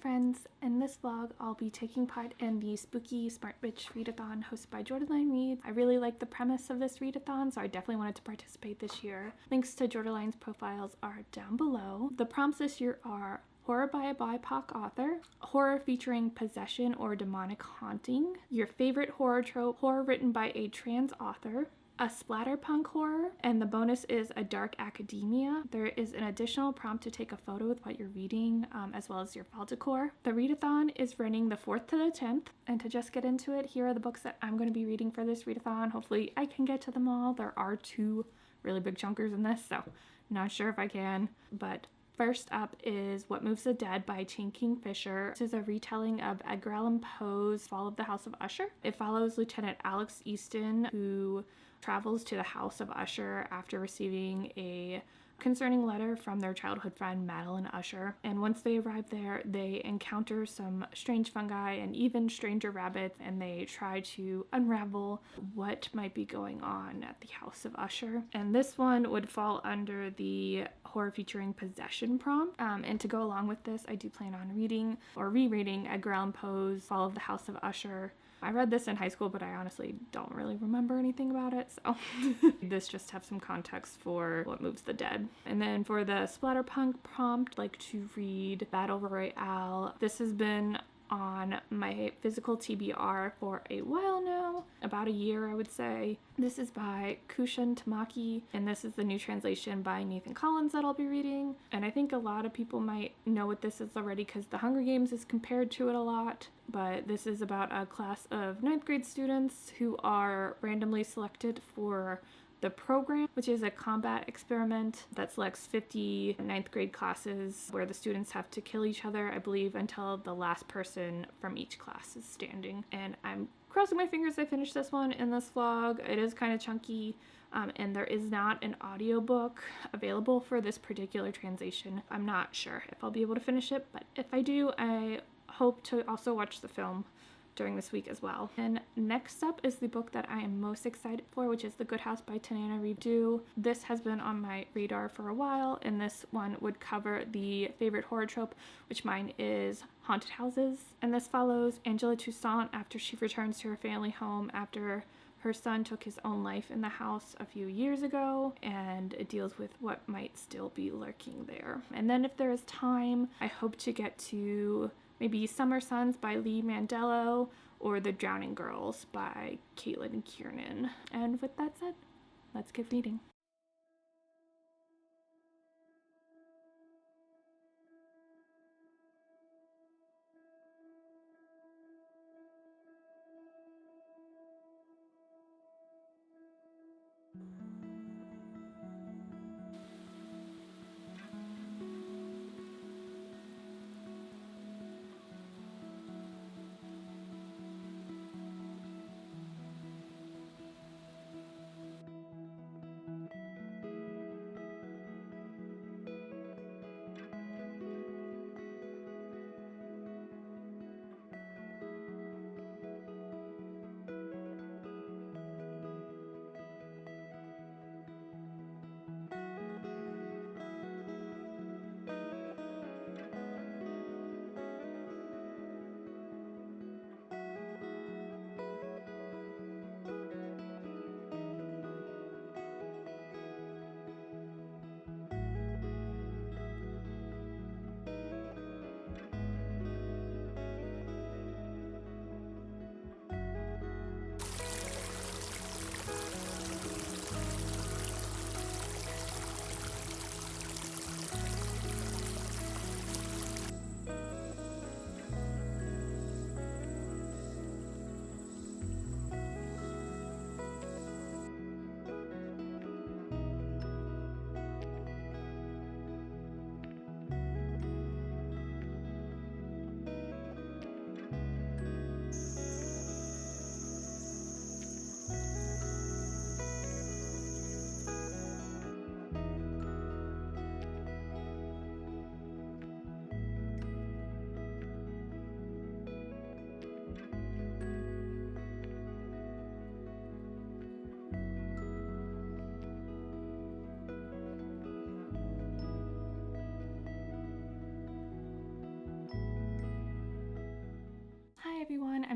friends, in this vlog I'll be taking part in the Spooky Smart Bitch Readathon hosted by Jordaline Reads. I really like the premise of this readathon, so I definitely wanted to participate this year. Links to Jordaline's profiles are down below. The prompts this year are horror by a BIPOC author, horror featuring possession or demonic haunting, your favorite horror trope, horror written by a trans author, a splatterpunk horror, and the bonus is a dark academia. There is an additional prompt to take a photo with what you're reading, as well as your fall decor. The readathon is running the 4th to the 10th, and to just get into it, here are the books that I'm going to be reading for this readathon. Hopefully I can get to them all. There are 2 really big chunkers in this, so not sure if I can, but first up is What Moves the Dead by Chain Kingfisher. This is a retelling of Edgar Allan Poe's Fall of the House of Usher. It follows Lieutenant Alex Easton, who travels to the House of Usher after receiving a concerning letter from their childhood friend Madeline Usher. And once they arrive there, they encounter some strange fungi and even stranger rabbits, and they try to unravel what might be going on at the House of Usher. And this one would fall under the horror featuring possession prompt. And to go along with this, I do plan on reading or rereading Edgar Allan Poe's Fall of the House of Usher. I read this in high school, but I honestly don't really remember anything about it, so this just have some context for What Moves the Dead. And then for the splatterpunk prompt, I'd like to read Battle Royale. This has been on my physical TBR for a while now, about a year I would say. This is by Kushan Tamaki, and this is the new translation by Nathan Collins that I'll be reading. And I think a lot of people might know what this is already because The Hunger Games is compared to it a lot, but this is about a class of 9th grade students who are randomly selected for the program, which is a combat experiment that selects 50 9th grade classes where the students have to kill each other, I believe, until the last person from each class is standing. And I'm crossing my fingers I finish this one in this vlog. It is kind of chunky, and there is not an audiobook available for this particular translation. I'm not sure if I'll be able to finish it, but if I do, I hope to also watch the film during this week as well. And next up is the book that I am most excited for, which is The Good House by Tanana Redu. This has been on my radar for a while, and this one would cover the favorite horror trope, which mine is haunted houses. And this follows Angela Toussaint after she returns to her family home after her son took his own life in the house a few years ago, and it deals with what might still be lurking there. And then if there is time, I hope to get to maybe Summer Suns by Lee Mandello or The Drowning Girls by Caitlin Kiernan. And with that said, let's get reading.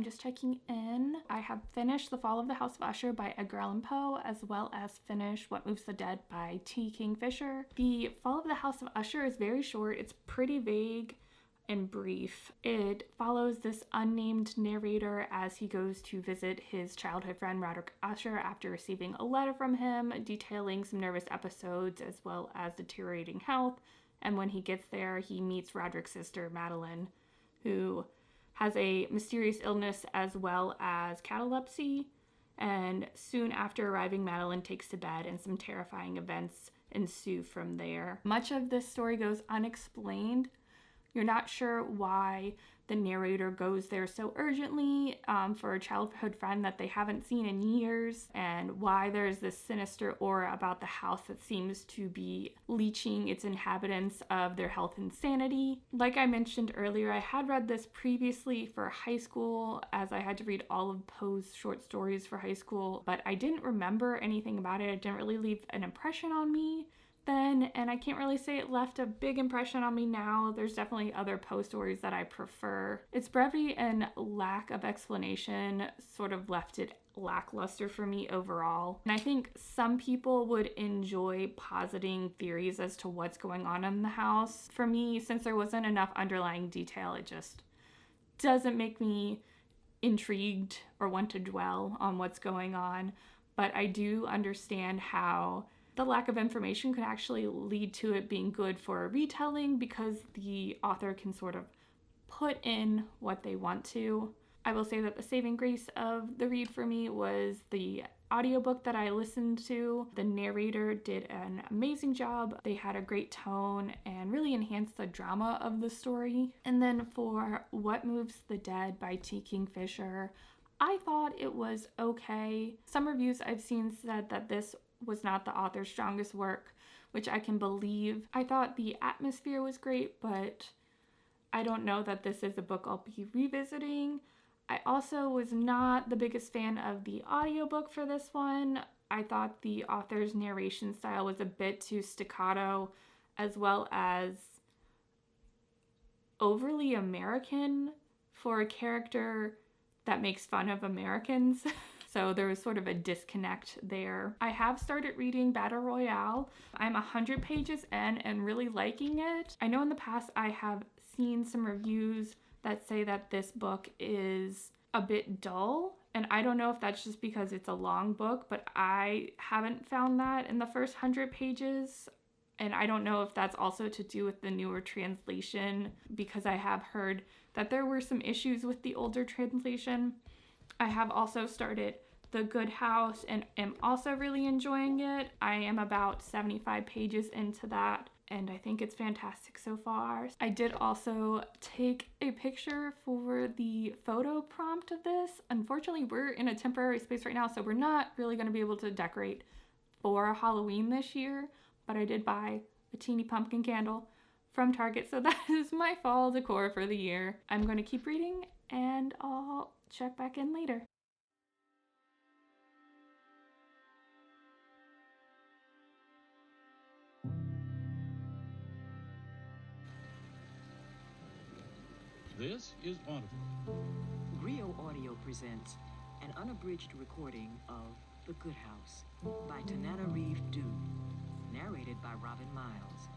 I'm just checking in. I have finished The Fall of the House of Usher by Edgar Allan Poe, as well as finished What Moves the Dead by T. Kingfisher. The Fall of the House of Usher is very short. It's pretty vague and brief. It follows this unnamed narrator as he goes to visit his childhood friend Roderick Usher after receiving a letter from him detailing some nervous episodes as well as deteriorating health. And when he gets there, he meets Roderick's sister, Madeline, who has a mysterious illness as well as catalepsy. And soon after arriving, Madeline takes to bed and some terrifying events ensue from there. Much of this story goes unexplained. You're not sure why the narrator goes there so urgently for a childhood friend that they haven't seen in years, and why there's this sinister aura about the house that seems to be leeching its inhabitants of their health and sanity. Like I mentioned earlier, I had read this previously for high school, as I had to read all of Poe's short stories for high school, but I didn't remember anything about it. It didn't really leave an impression on me then, and I can't really say it left a big impression on me now. There's definitely other Poe stories that I prefer. Its brevity and lack of explanation sort of left it lackluster for me overall. And I think some people would enjoy positing theories as to what's going on in the house. For me, since there wasn't enough underlying detail, it just doesn't make me intrigued or want to dwell on what's going on. But I do understand how the lack of information could actually lead to it being good for a retelling, because the author can sort of put in what they want to. I will say that the saving grace of the read for me was the audiobook that I listened to. The narrator did an amazing job. They had a great tone and really enhanced the drama of the story. And then for What Moves the Dead by T. Kingfisher, I thought it was okay. Some reviews I've seen said that this was not the author's strongest work, which I can believe. I thought the atmosphere was great, but I don't know that this is a book I'll be revisiting. I also was not the biggest fan of the audiobook for this one. I thought the author's narration style was a bit too staccato, as well as overly American for a character that makes fun of Americans. So there was sort of a disconnect there. I have started reading Battle Royale. I'm 100 pages in and really liking it. I know in the past I have seen some reviews that say that this book is a bit dull. And I don't know if that's just because it's a long book, but I haven't found that in the first 100 pages. And I don't know if that's also to do with the newer translation, because I have heard that there were some issues with the older translation. I have also started The Good House and am also really enjoying it. I am about 75 pages into that, and I think it's fantastic so far. I did also take a picture for the photo prompt of this. Unfortunately, we're in a temporary space right now, so we're not really going to be able to decorate for Halloween this year, but I did buy a teeny pumpkin candle from Target, so that is my fall decor for the year. I'm going to keep reading, and I'll check back in later. This is Audible. Griot Audio presents an unabridged recording of The Good House by Tanana Reeve Dew, narrated by Robin Miles.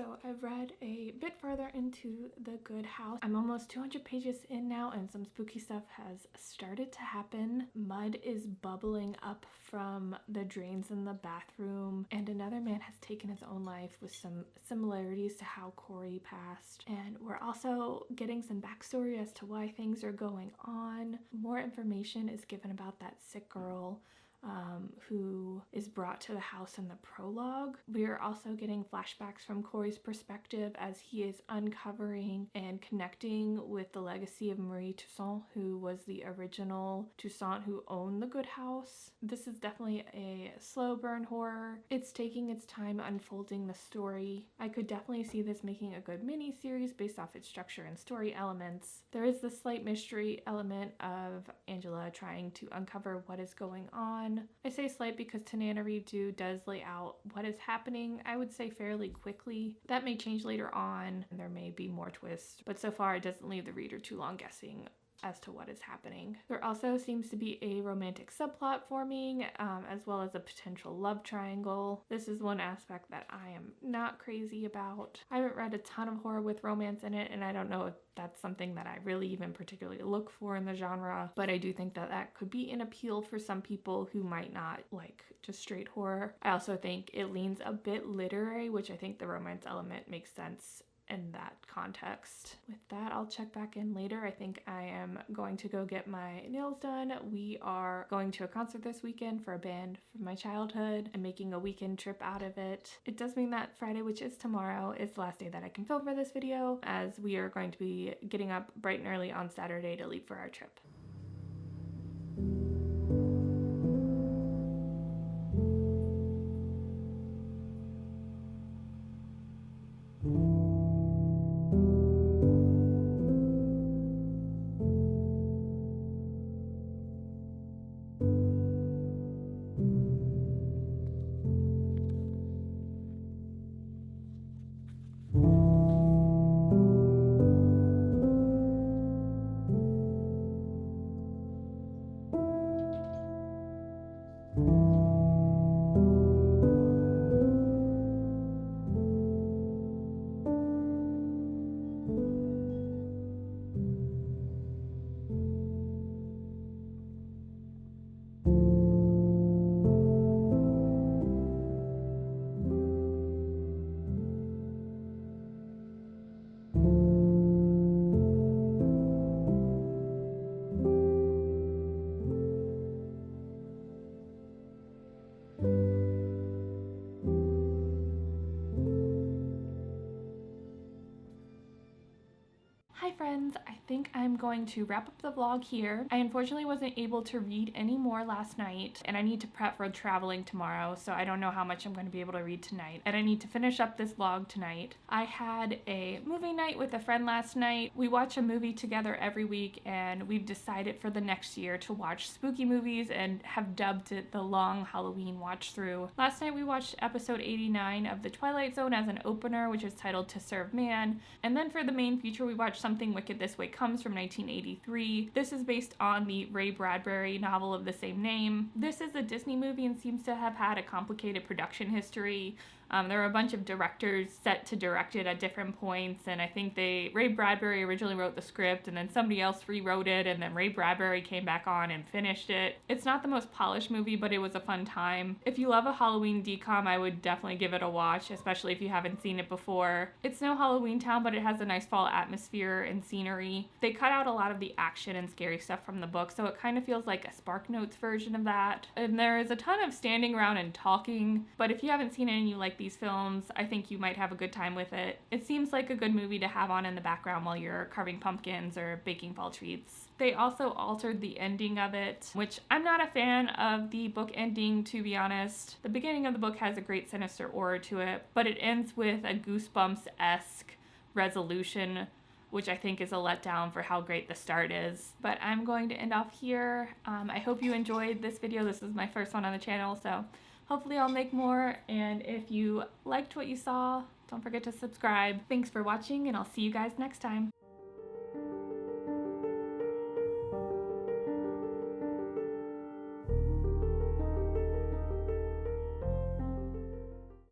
So I've read a bit further into The Good House. I'm almost 200 pages in now and some spooky stuff has started to happen. Mud is bubbling up from the drains in the bathroom, and another man has taken his own life with some similarities to how Corey passed. And we're also getting some backstory as to why things are going on. More information is given about that sick girl who is brought to the house in the prologue. We are also getting flashbacks from Corey's perspective as he is uncovering and connecting with the legacy of Marie Toussaint, who was the original Toussaint who owned the Good House. This is definitely a slow burn horror. It's taking its time unfolding the story. I could definitely see this making a good mini-series based off its structure and story elements. There is the slight mystery element of Angela trying to uncover what is going on. I say slight because Tananarive does lay out what is happening, I would say fairly quickly. That may change later on, and there may be more twists, but so far it doesn't leave the reader too long guessing as to what is happening. There also seems to be a romantic subplot forming, as well as a potential love triangle. This is one aspect that I am not crazy about. I haven't read a ton of horror with romance in it, and I don't know if that's something that I really even particularly look for in the genre, but I do think that that could be an appeal for some people who might not like just straight horror. I also think it leans a bit literary, which I think the romance element makes sense in that context. With that, I'll check back in later. I think I am going to go get my nails done. We are going to a concert this weekend for a band from my childhood and making a weekend trip out of it. It does mean that Friday, which is tomorrow, is the last day that I can film for this video, as we are going to be getting up bright and early on Saturday to leave for our trip. Hi friends, I think I'm going to wrap up the vlog here. I unfortunately wasn't able to read any more last night, and I need to prep for traveling tomorrow, so I don't know how much I'm going to be able to read tonight, and I need to finish up this vlog tonight. I had a movie night with a friend last night. We watch a movie together every week, and we've decided for the next year to watch spooky movies and have dubbed it the Long Halloween Watch Through. Last night we watched episode 89 of The Twilight Zone as an opener, which is titled To Serve Man, and then for the main feature we watched Something Wicked This Way Comes from 1983. This is based on the Ray Bradbury novel of the same name. This is a Disney movie and seems to have had a complicated production history. There were a bunch of directors set to direct it at different points, and I think Ray Bradbury originally wrote the script, and then somebody else rewrote it, and then Ray Bradbury came back on and finished it. It's not the most polished movie, but it was a fun time. If you love a Halloween decom, I would definitely give it a watch, especially if you haven't seen it before. It's no Halloween Town, but it has a nice fall atmosphere and scenery. They cut out a lot of the action and scary stuff from the book, so it kind of feels like a SparkNotes version of that. And there is a ton of standing around and talking, but if you haven't seen it and you like these films, I think you might have a good time with it. It seems like a good movie to have on in the background while you're carving pumpkins or baking fall treats. They also altered the ending of it, which I'm not a fan of the book ending, to be honest. The beginning of the book has a great sinister aura to it, but it ends with a Goosebumps-esque resolution, which I think is a letdown for how great the start is. But I'm going to end off here. I hope you enjoyed this video. This is my first one on the channel, so hopefully I'll make more, and if you liked what you saw, don't forget to subscribe. Thanks for watching, and I'll see you guys next time.